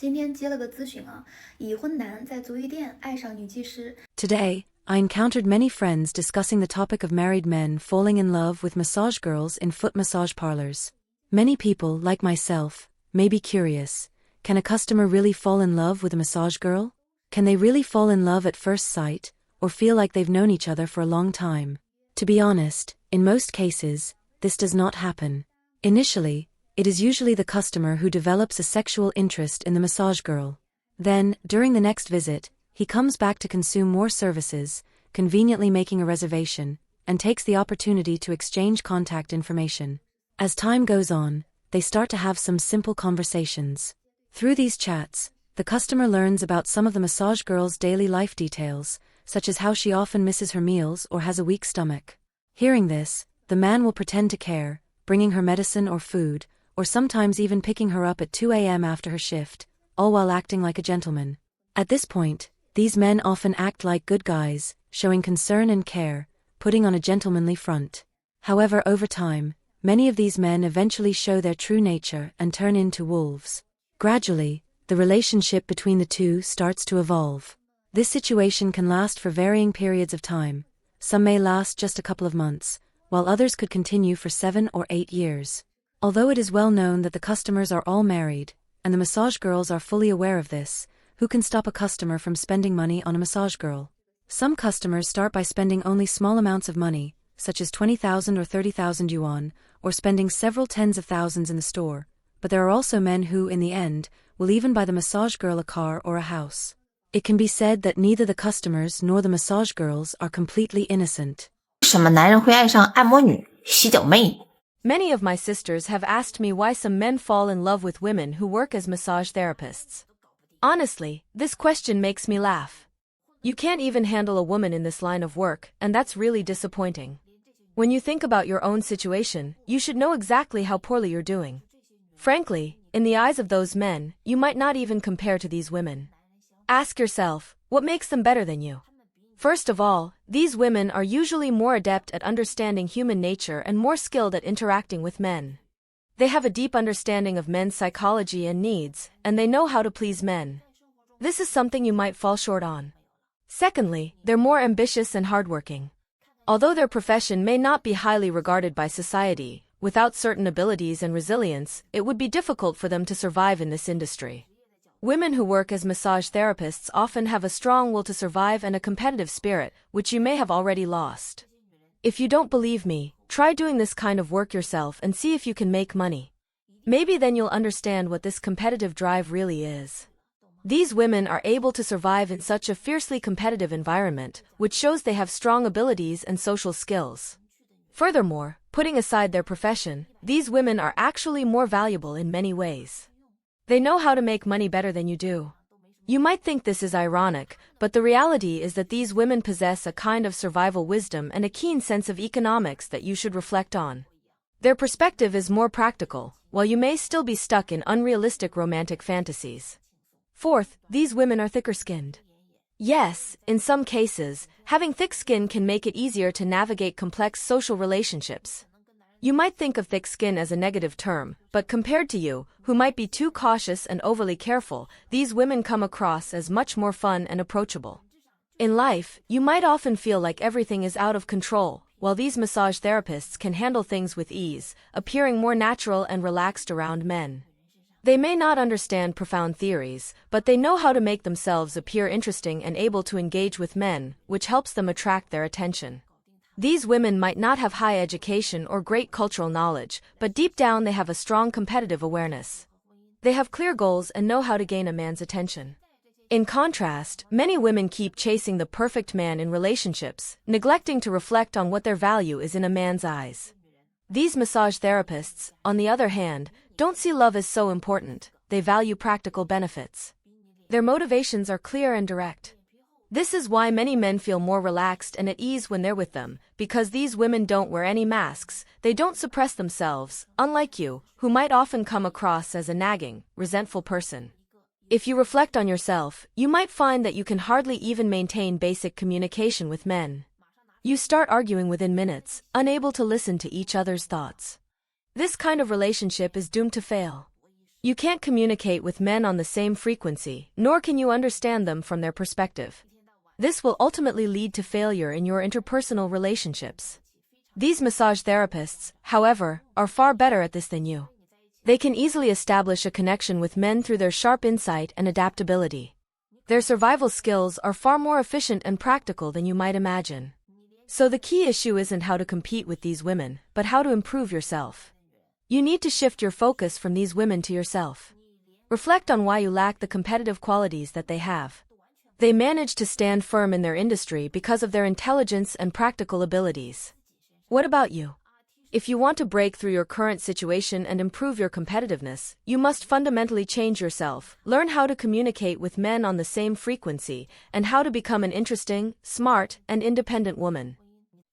今天接了个咨询啊，已婚男在足浴店爱上女技师。Today, I encountered many friends discussing the topic of married men falling in love with massage girls in foot massage parlors. Many people, like myself, may be curious. Can a customer really fall in love with a massage girl? Can they really fall in love at first sight, or feel like they've known each other for a long time? To be honest, in most cases, this does not happen. Initially, it is usually the customer who develops a sexual interest in the massage girl. Then, during the next visit, he comes back to consume more services, conveniently making a reservation, and takes the opportunity to exchange contact information. As time goes on, they start to have some simple conversations. Through these chats, the customer learns about some of the massage girl's daily life details, such as how she often misses her meals or has a weak stomach. Hearing this, the man will pretend to care, bringing her medicine or food, or sometimes even picking her up at 2 a.m. after her shift, all while acting like a gentleman. At this point, these men often act like good guys, showing concern and care, putting on a gentlemanly front. However, over time, many of these men eventually show their true nature and turn into wolves. Gradually, the relationship between the two starts to evolve. This situation can last for varying periods of time. Some may last just a couple of months, while others could continue for 7 or 8 years. Although it is well known that the customers are all married, and the massage girls are fully aware of this, who can stop a customer from spending money on a massage girl? Some customers start by spending only small amounts of money, such as 20,000 or 30,000 yuan, or spending several tens of thousands in the store, but there are also men who, in the end, will even buy the massage girl a car or a house. It can be said that neither the customers nor the massage girls are completely innocent. 什么男人会爱上按摩女、洗脚妹？ Many of my sisters have asked me why some men fall in love with women who work as massage therapists. Honestly, this question makes me laugh. You can't even handle a woman in this line of work, and that's really disappointing. When you think about your own situation, you should know exactly how poorly you're doing. Frankly, in the eyes of those men, you might not even compare to these women. Ask yourself, what makes them better than you? First of all, these women are usually more adept at understanding human nature and more skilled at interacting with men. They have a deep understanding of men's psychology and needs, and they know how to please men. This is something you might fall short on. Secondly, they're more ambitious and hardworking. Although their profession may not be highly regarded by society, without certain abilities and resilience, it would be difficult for them to survive in this industry. Women who work as massage therapists often have a strong will to survive and a competitive spirit, which you may have already lost. If you don't believe me, try doing this kind of work yourself and see if you can make money. Maybe then you'll understand what this competitive drive really is. These women are able to survive in such a fiercely competitive environment, which shows they have strong abilities and social skills. Furthermore, putting aside their profession, these women are actually more valuable in many ways. They know how to make money better than you do. You might think this is ironic, but the reality is that these women possess a kind of survival wisdom and a keen sense of economics that you should reflect on. Their perspective is more practical, while you may still be stuck in unrealistic romantic fantasies. Fourth, these women are thicker-skinned. Yes, in some cases, having thick skin can make it easier to navigate complex social relationships. You might think of thick skin as a negative term, but compared to you, who might be too cautious and overly careful, these women come across as much more fun and approachable. In life, you might often feel like everything is out of control, while these massage therapists can handle things with ease, appearing more natural and relaxed around men. They may not understand profound theories, but they know how to make themselves appear interesting and able to engage with men, which helps them attract their attention. These women might not have high education or great cultural knowledge, but deep down they have a strong competitive awareness. They have clear goals and know how to gain a man's attention. In contrast, many women keep chasing the perfect man in relationships, neglecting to reflect on what their value is in a man's eyes. These massage therapists, on the other hand, don't see love as so important. They value practical benefits. Their motivations are clear and direct. This is why many men feel more relaxed and at ease when they're with them, because these women don't wear any masks, they don't suppress themselves, unlike you, who might often come across as a nagging, resentful person. If you reflect on yourself, you might find that you can hardly even maintain basic communication with men. You start arguing within minutes, unable to listen to each other's thoughts. This kind of relationship is doomed to fail. You can't communicate with men on the same frequency, nor can you understand them from their perspective. This will ultimately lead to failure in your interpersonal relationships. These massage therapists, however, are far better at this than you. They can easily establish a connection with men through their sharp insight and adaptability. Their survival skills are far more efficient and practical than you might imagine. So the key issue isn't how to compete with these women, but how to improve yourself. You need to shift your focus from these women to yourself. Reflect on why you lack the competitive qualities that they have. They manage to stand firm in their industry because of their intelligence and practical abilities. What about you? If you want to break through your current situation and improve your competitiveness, you must fundamentally change yourself, learn how to communicate with men on the same frequency, and how to become an interesting, smart, and independent woman.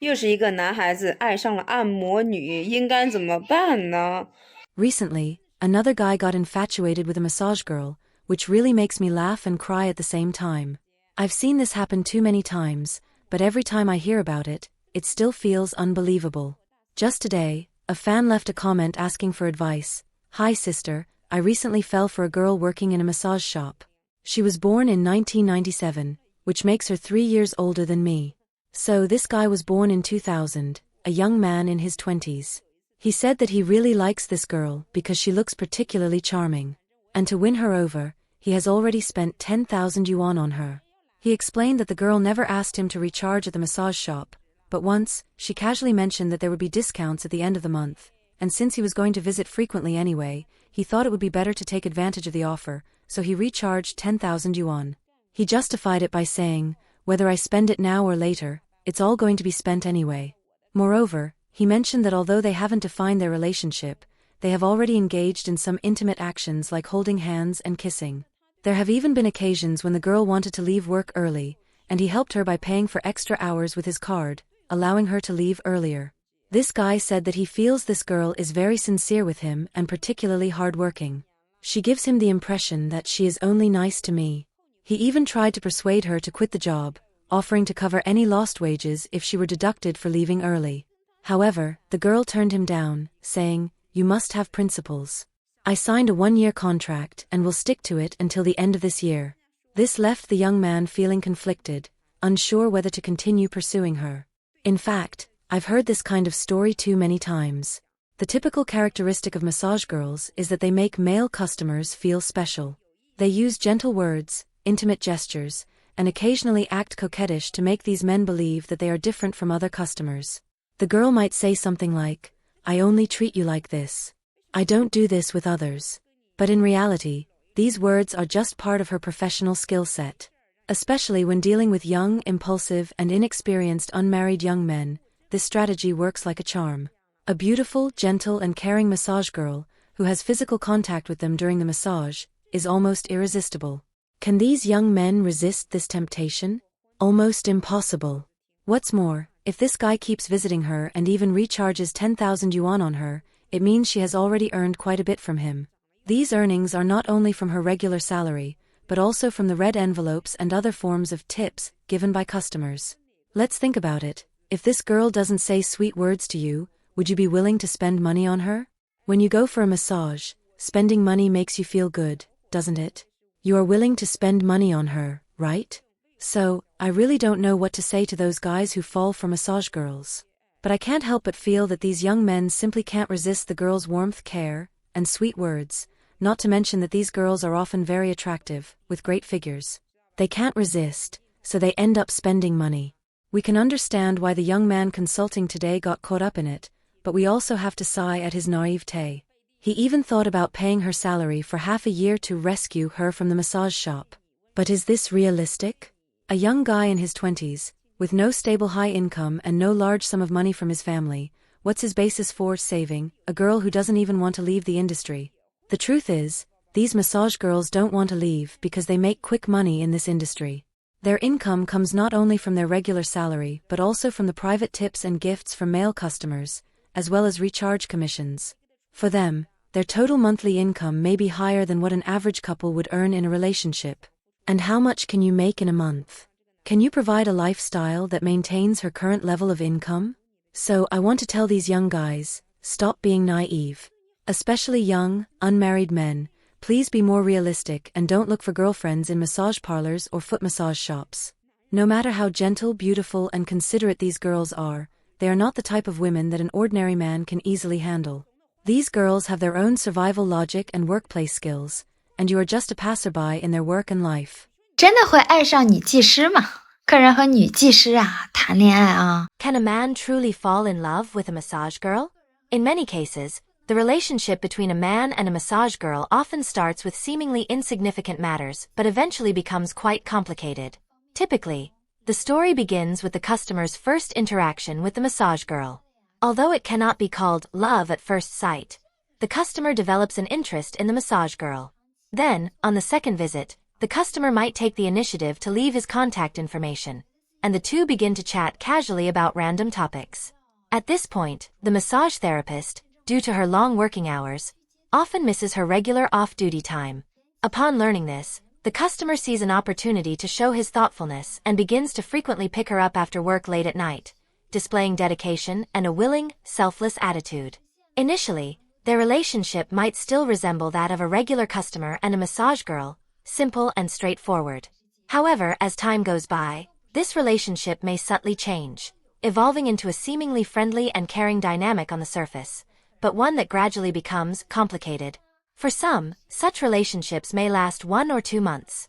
又是一个男孩子爱上了按摩女，应该怎么办呢？ Recently, another guy got infatuated with a massage girl, which really makes me laugh and cry at the same time. I've seen this happen too many times, but every time I hear about it, it still feels unbelievable. Just today, a fan left a comment asking for advice. Hi sister, I recently fell for a girl working in a massage shop. She was born in 1997, which makes her 3 years older than me. So this guy was born in 2000, a young man in his 20s. He said that he really likes this girl because she looks particularly charming. And to win her over, he has already spent 10,000 yuan on her. He explained that the girl never asked him to recharge at the massage shop, but once, she casually mentioned that there would be discounts at the end of the month, and since he was going to visit frequently anyway, he thought it would be better to take advantage of the offer, so he recharged 10,000 yuan. He justified it by saying, whether I spend it now or later, it's all going to be spent anyway. Moreover, he mentioned that although they haven't defined their relationship, they have already engaged in some intimate actions like holding hands and kissing. There have even been occasions when the girl wanted to leave work early, and he helped her by paying for extra hours with his card, allowing her to leave earlier. This guy said that he feels this girl is very sincere with him and particularly hardworking. She gives him the impression that she is only nice to me. He even tried to persuade her to quit the job, offering to cover any lost wages if she were deducted for leaving early. However, the girl turned him down, saying, "You must have principles. I signed a 1-year contract and will stick to it until the end of this year." This left the young man feeling conflicted, unsure whether to continue pursuing her. In fact, I've heard this kind of story too many times. The typical characteristic of massage girls is that they make male customers feel special. They use gentle words, intimate gestures, and occasionally act coquettish to make these men believe that they are different from other customers. The girl might say something like, "I only treat you like this. I don't do this with others." But in reality, these words are just part of her professional skill set. Especially when dealing with young, impulsive, and inexperienced unmarried young men, this strategy works like a charm. A beautiful, gentle, and caring massage girl, who has physical contact with them during the massage, is almost irresistible. Can these young men resist this temptation? Almost impossible. What's more, if this guy keeps visiting her and even recharges 10,000 yuan on her, it means she has already earned quite a bit from him. These earnings are not only from her regular salary, but also from the red envelopes and other forms of tips given by customers. Let's think about it. If this girl doesn't say sweet words to you, would you be willing to spend money on her? When you go for a massage, spending money makes you feel good, doesn't it? You are willing to spend money on her, right? So, I really don't know what to say to those guys who fall for massage girls. But I can't help but feel that these young men simply can't resist the girl's warmth, care, and sweet words, not to mention that these girls are often very attractive, with great figures. They can't resist, so they end up spending money. We can understand why the young man consulting today got caught up in it, but we also have to sigh at his naivete. He even thought about paying her salary for half a year to rescue her from the massage shop. But is this realistic? A young guy in his 20s, with no stable high income and no large sum of money from his family, what's his basis for saving a girl who doesn't even want to leave the industry? The truth is, these massage girls don't want to leave because they make quick money in this industry. Their income comes not only from their regular salary but also from the private tips and gifts from male customers, as well as recharge commissions. For them, their total monthly income may be higher than what an average couple would earn in a relationship. And how much can you make in a month? Can you provide a lifestyle that maintains her current level of income? So I want to tell these young guys, stop being naive. Especially young, unmarried men, please be more realistic and don't look for girlfriends in massage parlors or foot massage shops. No matter how gentle, beautiful, and considerate these girls are, they are not the type of women that an ordinary man can easily handle. These girls have their own survival logic and workplace skills, and you are just a passerby in their work and life. 真的会爱上女技师吗？客人和女技师谈恋爱Can a man truly fall in love with a massage girl? In many cases, the relationship between a man and a massage girl often starts with seemingly insignificant matters but eventually becomes quite complicated. Typically, the story begins with the customer's first interaction with the massage girl. Although it cannot be called love at first sight, the customer develops an interest in the massage girl. Then, on the second visit, the customer might take the initiative to leave his contact information, and the two begin to chat casually about random topics. At this point, the massage therapist, due to her long working hours, often misses her regular off-duty time. Upon learning this, the customer sees an opportunity to show his thoughtfulness and begins to frequently pick her up after work late at night, displaying dedication and a willing, selfless attitude. Initially, their relationship might still resemble that of a regular customer and a massage girl, simple and straightforward. However, as time goes by, this relationship may subtly change, evolving into a seemingly friendly and caring dynamic on the surface, but one that gradually becomes complicated. For some, such relationships may last 1 or 2 months.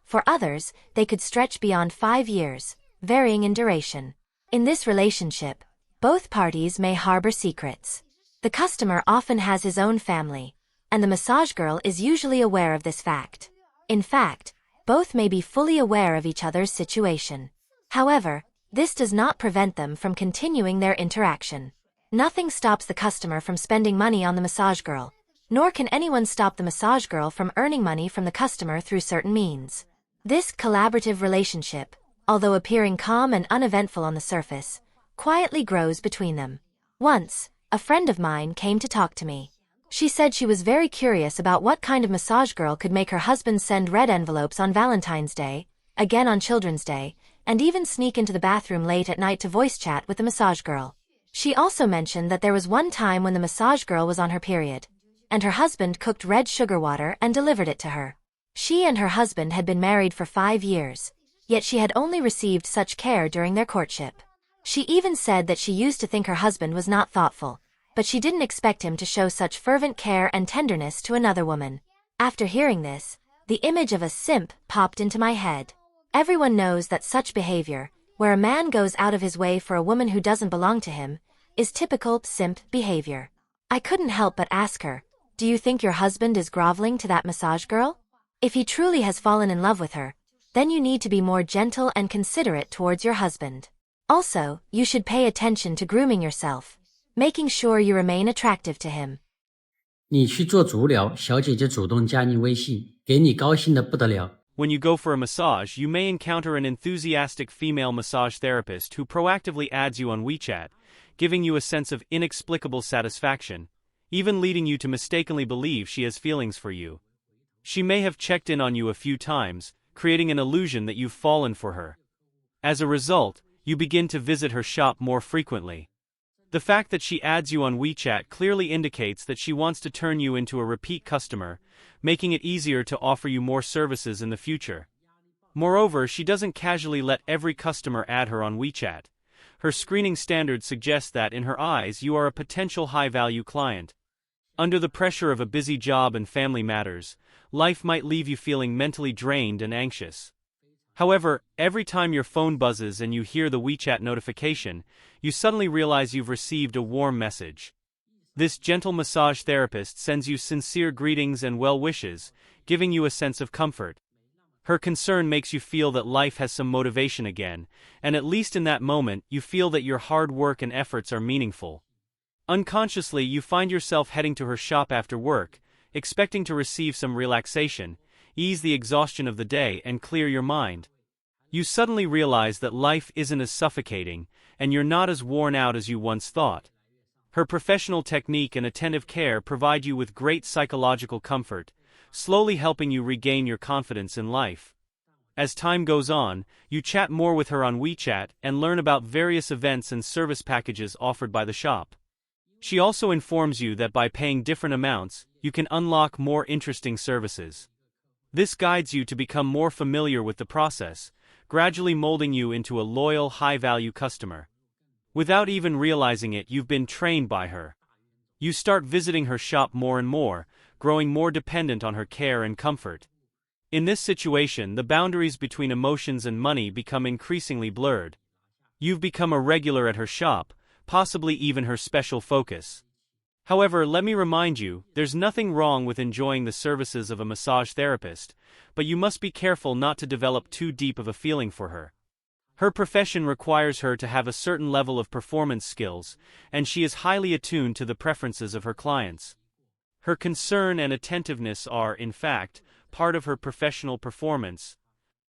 For others, they could stretch beyond 5 years, varying in duration. In this relationship, both parties may harbor secrets. The customer often has his own family, and the massage girl is usually aware of this fact. In fact, both may be fully aware of each other's situation. However, this does not prevent them from continuing their interaction. Nothing stops the customer from spending money on the massage girl, nor can anyone stop the massage girl from earning money from the customer through certain means. This collaborative relationship, although appearing calm and uneventful on the surface, quietly grows between them. Once, a friend of mine came to talk to me. She said she was very curious about what kind of massage girl could make her husband send red envelopes on Valentine's Day, again on Children's Day, and even sneak into the bathroom late at night to voice chat with the massage girl. She also mentioned that there was one time when the massage girl was on her period, and her husband cooked red sugar water and delivered it to her. She and her husband had been married for 5 years, yet she had only received such care during their courtship. She even said that she used to think her husband was not thoughtful, but she didn't expect him to show such fervent care and tenderness to another woman. After hearing this, the image of a simp popped into my head. Everyone knows that such behavior, where a man goes out of his way for a woman who doesn't belong to him, is typical simp behavior. I couldn't help but ask her, do you think your husband is groveling to that massage girl? If he truly has fallen in love with her, then you need to be more gentle and considerate towards your husband. Also, you should pay attention to grooming yourself, making sure you remain attractive to him. 你去做足疗，小姐姐主动加你微信，给你高兴得不得了。 When you go for a massage, you may encounter an enthusiastic female massage therapist who proactively adds you on WeChat, giving you a sense of inexplicable satisfaction, even leading you to mistakenly believe she has feelings for you. She may have checked in on you a few times, creating an illusion that you've fallen for her. As a result, you begin to visit her shop more frequently. The fact that she adds you on WeChat clearly indicates that she wants to turn you into a repeat customer, making it easier to offer you more services in the future. Moreover, she doesn't casually let every customer add her on WeChat. Her screening standards suggest that, in her eyes, you are a potential high-value client. Under the pressure of a busy job and family matters, life might leave you feeling mentally drained and anxious. However, every time your phone buzzes and you hear the WeChat notification, you suddenly realize you've received a warm message. This gentle massage therapist sends you sincere greetings and well wishes, giving you a sense of comfort. Her concern makes you feel that life has some motivation again, and at least in that moment, you feel that your hard work and efforts are meaningful. Unconsciously, you find yourself heading to her shop after work, expecting to receive some relaxation, ease the exhaustion of the day, and clear your mind. You suddenly realize that life isn't as suffocating, and you're not as worn out as you once thought. Her professional technique and attentive care provide you with great psychological comfort, slowly helping you regain your confidence in life. As time goes on, you chat more with her on WeChat and learn about various events and service packages offered by the shop. She also informs you that by paying different amounts, you can unlock more interesting services. This guides you to become more familiar with the process, gradually molding you into a loyal, high-value customer. Without even realizing it, you've been trained by her. You start visiting her shop more and more, growing more dependent on her care and comfort. In this situation, the boundaries between emotions and money become increasingly blurred. You've become a regular at her shop, possibly even her special focus. However, let me remind you, there's nothing wrong with enjoying the services of a massage therapist, but you must be careful not to develop too deep of a feeling for her. Her profession requires her to have a certain level of performance skills, and she is highly attuned to the preferences of her clients. Her concern and attentiveness are, in fact, part of her professional performance.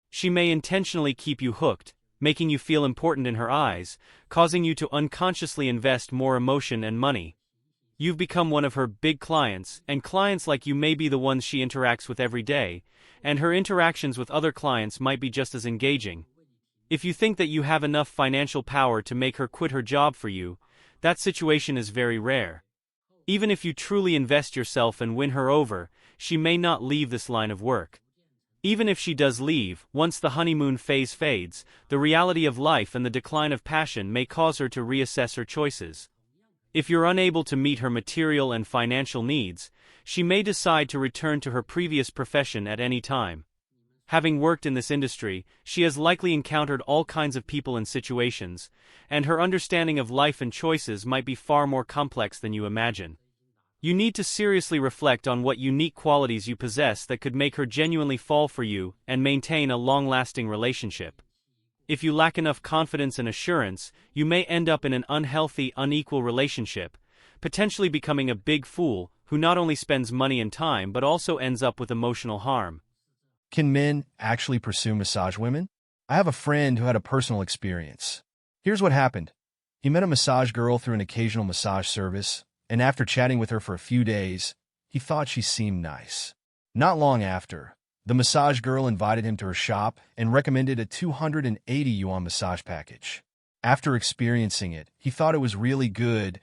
She may intentionally keep you hooked, making you feel important in her eyes, causing you to unconsciously invest more emotion and money. You've become one of her big clients, and clients like you may be the ones she interacts with every day, and her interactions with other clients might be just as engaging. If you think that you have enough financial power to make her quit her job for you, that situation is very rare. Even if you truly invest yourself and win her over, she may not leave this line of work. Even if she does leave, once the honeymoon phase fades, the reality of life and the decline of passion may cause her to reassess her choices. If you're unable to meet her material and financial needs, she may decide to return to her previous profession at any time. Having worked in this industry, she has likely encountered all kinds of people and situations, and her understanding of life and choices might be far more complex than you imagine. You need to seriously reflect on what unique qualities you possess that could make her genuinely fall for you and maintain a long-lasting relationship. If you lack enough confidence and assurance, you may end up in an unhealthy, unequal relationship, potentially becoming a big fool who not only spends money and time but also ends up with emotional harm. Can men actually pursue massage women? I have a friend who had a personal experience. Here's what happened. He met a massage girl through an occasional massage service, and after chatting with her for a few days, he thought she seemed nice. Not long after, the massage girl invited him to her shop and recommended a 280 yuan massage package. After experiencing it, he thought it was really good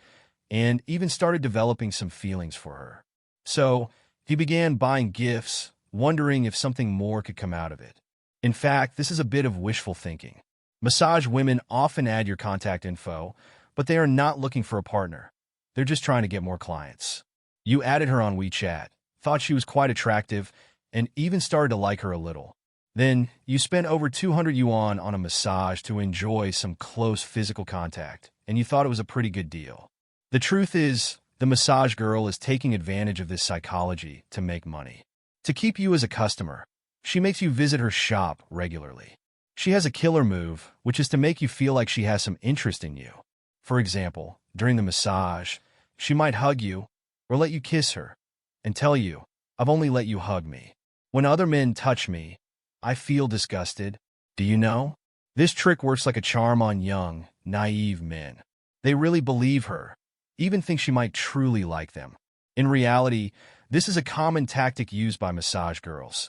and even started developing some feelings for her. So, he began buying gifts, wondering if something more could come out of it. In fact, this is a bit of wishful thinking. Massage women often add your contact info, but they are not looking for a partner. They're just trying to get more clients. You added her on WeChat, thought she was quite attractive, and even started to like her a little. Then, you spent over 200 yuan on a massage to enjoy some close physical contact, and you thought it was a pretty good deal. The truth is, the massage girl is taking advantage of this psychology to make money. To keep you as a customer, she makes you visit her shop regularly. She has a killer move, which is to make you feel like she has some interest in you. For example, during the massage, she might hug you or let you kiss her and tell you, "I've only let you hug me. When other men touch me, I feel disgusted. Do you know?" This trick works like a charm on young, naive men. They really believe her, even think she might truly like them. In reality, this is a common tactic used by massage girls.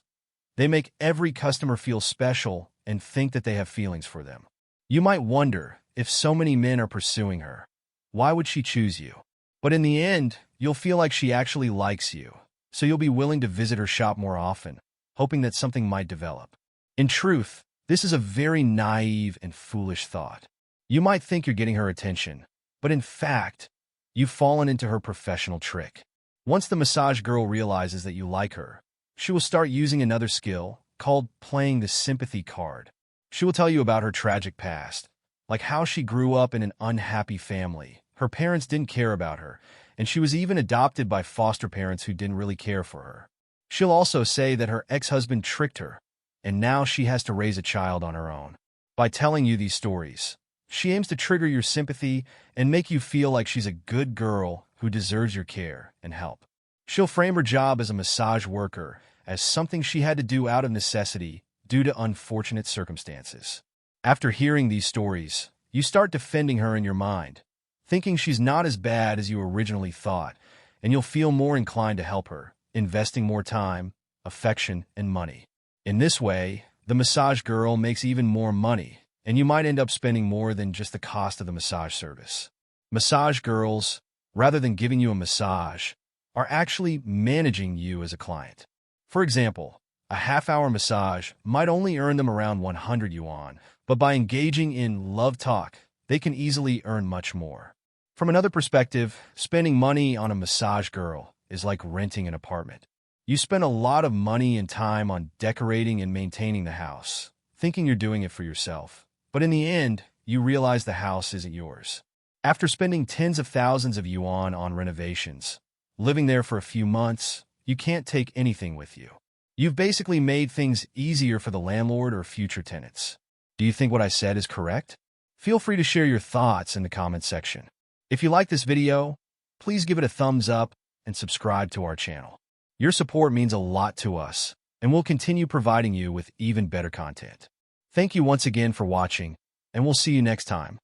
They make every customer feel special and think that they have feelings for them. You might wonder, if so many men are pursuing her, why would she choose you? But in the end, you'll feel like she actually likes you, so you'll be willing to visit her shop more often, hoping that something might develop. In truth, this is a very naive and foolish thought. You might think you're getting her attention, but in fact, you've fallen into her professional trick. Once the massage girl realizes that you like her, she will start using another skill called playing the sympathy card. She will tell you about her tragic past, like how she grew up in an unhappy family. Her parents didn't care about her, and she was even adopted by foster parents who didn't really care for her. She'll also say that her ex-husband tricked her, and now she has to raise a child on her own. By telling you these stories, she aims to trigger your sympathy and make you feel like she's a good girl who deserves your care and help. She'll frame her job as a massage worker as something she had to do out of necessity due to unfortunate circumstances. After hearing these stories, you start defending her in your mind, thinking she's not as bad as you originally thought, and you'll feel more inclined to help her, investing more time, affection, and money. In this way, the massage girl makes even more money, and you might end up spending more than just the cost of the massage service. Massage girls, rather than giving you a massage, are actually managing you as a client. For example, a half-hour massage might only earn them around 100 yuan, but by engaging in love talk, they can easily earn much more. From another perspective, spending money on a massage girl is like renting an apartment. You spend a lot of money and time on decorating and maintaining the house, thinking you're doing it for yourself. But in the end, you realize the house isn't yours. After spending tens of thousands of yuan on renovations, living there for a few months, you can't take anything with you. You've basically made things easier for the landlord or future tenants. Do you think what I said is correct? Feel free to share your thoughts in the comments section. If you like this video, please give it a thumbs up and subscribe to our channel. Your support means a lot to us, and we'll continue providing you with even better content. Thank you once again for watching, and we'll see you next time.